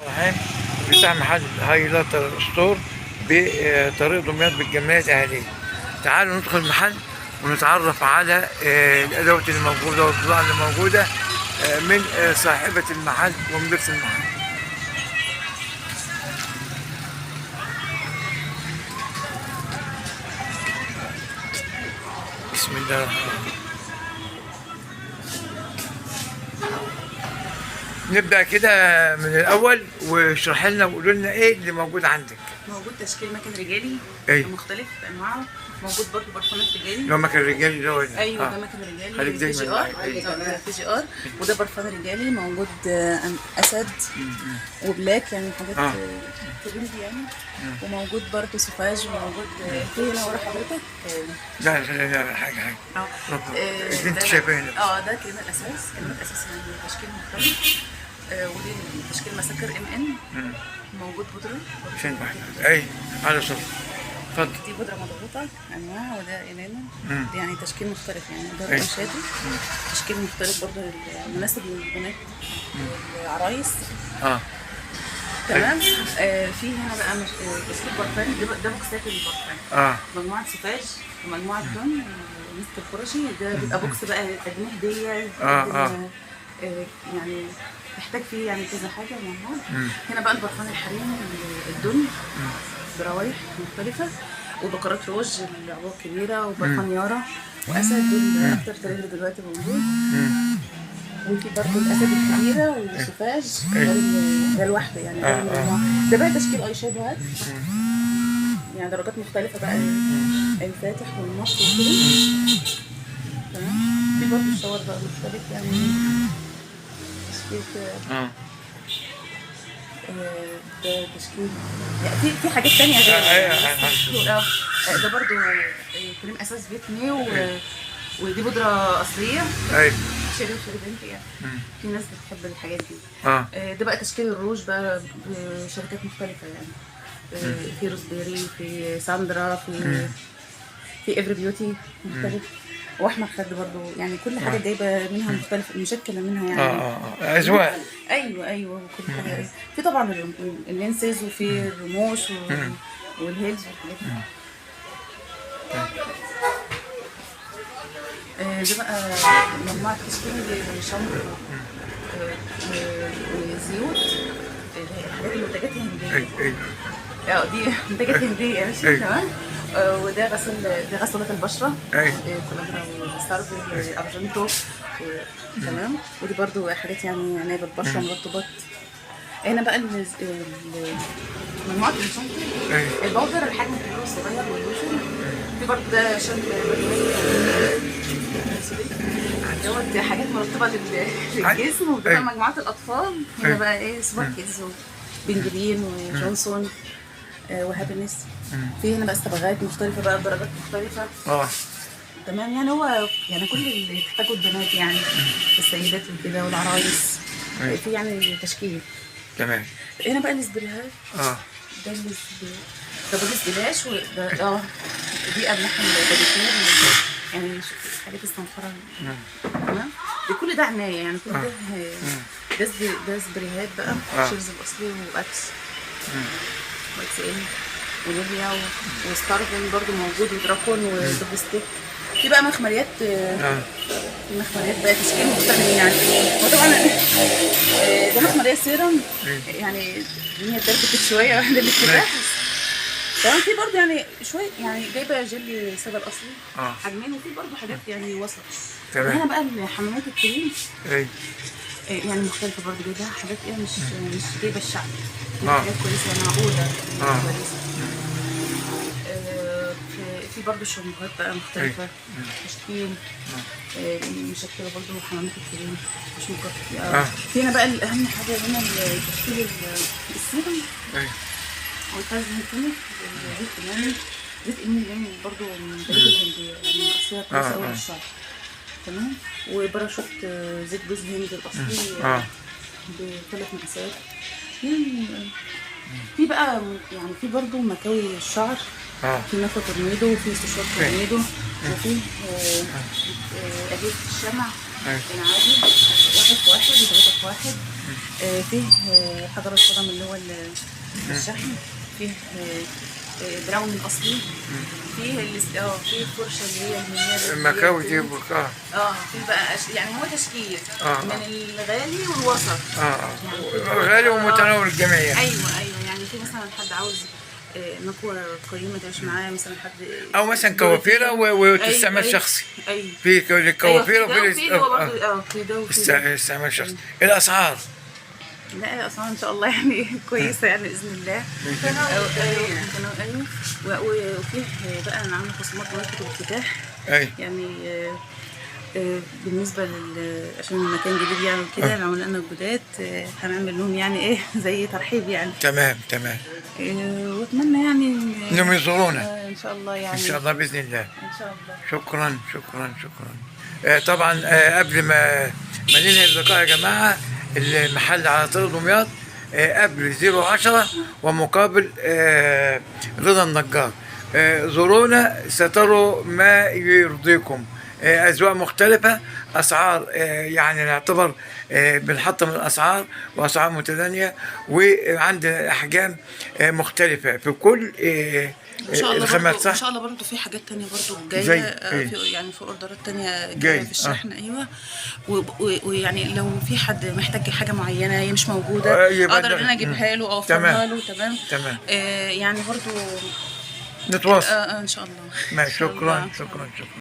الرحيم. بتاع محل هايلايتر ستور بطريق دمياط بالجمعية الأهلية. تعالوا ندخل المحل ونتعرف على الأدوات اللي موجودة والبضاعة اللي موجودة من صاحبة المحل ومديرة المحل. بسم الله الرحمن الرحيم. نبدأ كده من الأول واشرح لنا وقول لنا إيه اللي موجود عندك. موجود تشكيل مكن رجالي أي. مختلف بانواعه. موجود برضه برفانات رجالي. لو مكان رجالي ده ولا؟ ايوه ده مكن رجالي خليك في جي ار. دايما في جي ار وده برفان رجالي موجود اسد وبلاك يعني حاجات ترندي يعني. وموجود برضه سوفاج وموجود في هنا ورا حضرتك. لا حاجة اللي انت شايفاه هنا. ده كريم الاساس. كريم الاساس يعني تشكيل مختلف. ودي تشكيل مسكر ان موجود بودرة. فين واحدة؟ اي على صوت. اتفضل. دي بودرة مضغوطة انواع وده انانا. دي يعني تشكيل مختلف يعني ده أي. شادي. تشكيل مختلف برضه مناسب للبنات والعرايس. تمام. في هنا بقى تشكيل برفان. ده بوكسات البرفان. مجموعة سوفاج ومجموعة دون ومسك القرشي. ده بيبقى بوكس بقى تقدميه هدية. يعني تحتاج فيه يعني كذا حاجة مع بعض. هنا بقى البرفان الحريمي الدني بروايح مختلفة وبقرات روج العبوة الكبيرة وبرفان يارا وأسد. دول أكتر ترند دلوقتي موجود. وفي برضه الأسد الكبيرة والسوفاج ده لوحده يعني. ده بقى تشكيل أي شادوهات يعني درجات مختلفة بقى الفاتح والنص وكده. تمام. في برضه الشاور بقى مختلف يعني تشكيل ده تشكيل يعني في حاجات تانية غير ده برضو كريم اساس فيتمي ودي بودرة اصلية. شيري وشيري بنت يعني. في ناس بتحب الحاجات دي. ده بقى تشكيل الروج بقى بشركات مختلفة يعني. في روزبيري في ساندرا في افري بيوتي مختلف. واحمد خد برضو يعني كل حاجه جايبه منها مختلفه مشكله منها يعني. اذواق. ايوه وكل حاجه. في طبعا اللينسز وفي الرموش والهيلز والحاجات دي. ده بقى مجموعه تشكيل شامبو وزيوت. الحاجات المنتجات الهنديه. دي منتجات هنديه ماشي. تمام. وده غسالة البشرة. كولابرا وستارفل ارجنتو. تمام. ودي برضو حاجات يعني عناية بالبشرة مرطبات. هنا بقى مجموعة الشامبو البودر الحجم الكبير والصغير واللوشن. في برضو ده شامبو دوت حاجات مرطبة للجسم. وده بقى مجموعات الأطفال. هنا بقى ايه سوبر كيدز وبنجلين وجونسون وهابينس. في هنا بقى استبغات مختلفة بقى بدرجات مختلفة. تمام يعني هو يعني كل اللي تحتاجه البنات يعني السيدات وكده والعرايس. في يعني تشكيل. تمام. هنا بقى السبريهات. ده بودي بلاش وده دي قبلها الباديكير يعني حاجات استنفرة. تمام. كل ده عناية يعني كل ده سبريهات بقى. شيرز الأصلي وأكس واكس ان ونيفيا وستارفن برضو موجود ودراكون ودوب ستيك. في بقى مخمريات. المخمريات بقى تشكيل مختلف يعني. وطبعا ده مخمرية سيرم يعني الدنيا اتدربكت شوية بعد الافتتاح. تمام. في برضو يعني شوية يعني جايبة جل سادة الأصلي حجمين. وفي برضو حاجات يعني وسط. هنا بقى حمامات الكريم يعني مختلفة برضه جايبها حاجات مش جايبة الشعب. حاجات كويسة معقولة كويسة. في برضه شامبوهات بقى مختلفة تشكيل مشكلة برضه حمامات الكريم مش مكتفة. في هنا بقى الأهم حاجة هنا تشكيل السيرم والفاز الهندي زيت إيماني. زيت إيماني برضه من البلاد الهندية يعني أصلها كويسة أوي للشعب. تمام. وباراشوت زيت جوز الهند الأصلي ب3 مقاسات. في بقى يعني في برضه مكاوي الشعر. في نفط تورنيدو وفي استشوار تورنيدو وفي أجهزة الشمع أيوة. يعني عادي 1 في 1 و3 في 1. فيه حجر الصدم اللي هو الشحن، فيه براون الاصلي، فيه فيه الفرشه اللي هي المنيابه المكاوي دي في بقى يعني هو تشكيل من الغالي والوسط. يعني غالي ومتناول الجميع. ايوه يعني في مثلا حد عاوز مكوى قيمة تعيش معاه، مثلا حد او مثلا كوافيره واستعمال شخصي. في الكوافيره وفي ده استعمال شخصي. الاسعار لا الاسعار ان شاء الله يعني كويسه يعني باذن الله. وفيه بقى انا عامله خصومات دلوقتي في الافتتاح. يعني بالنسبه عشان المكان جديد يعني وكده، العملاء الجداد هنعمل لهم يعني ايه زي ترحيب يعني. تمام. واتمنى يعني انهم يزورونا ان شاء الله يعني. ان شاء الله باذن الله. ان شاء الله. شكرا. طبعا قبل ما ننهي اللقاء يا جماعه، المحل على طريق دمياط قبل 010 ومقابل رضا النجار. زورونا ستروا ما يرضيكم. أذواق مختلفة، أسعار يعني نعتبر بنحطم الأسعار وأسعار متدانية، وعندنا أحجام مختلفة في كل الخامات. صح؟ ان شاء الله برضه في حاجات تانية برضه جايه يعني في اوردرات تانية جايه في الشحن. ايوه. ويعني لو في حد محتاج حاجه معينه هي مش موجوده اقدر ان انا اجيبها له او اوفرها له. تمام. يعني برضه نتواصل ان شاء الله. شكرا.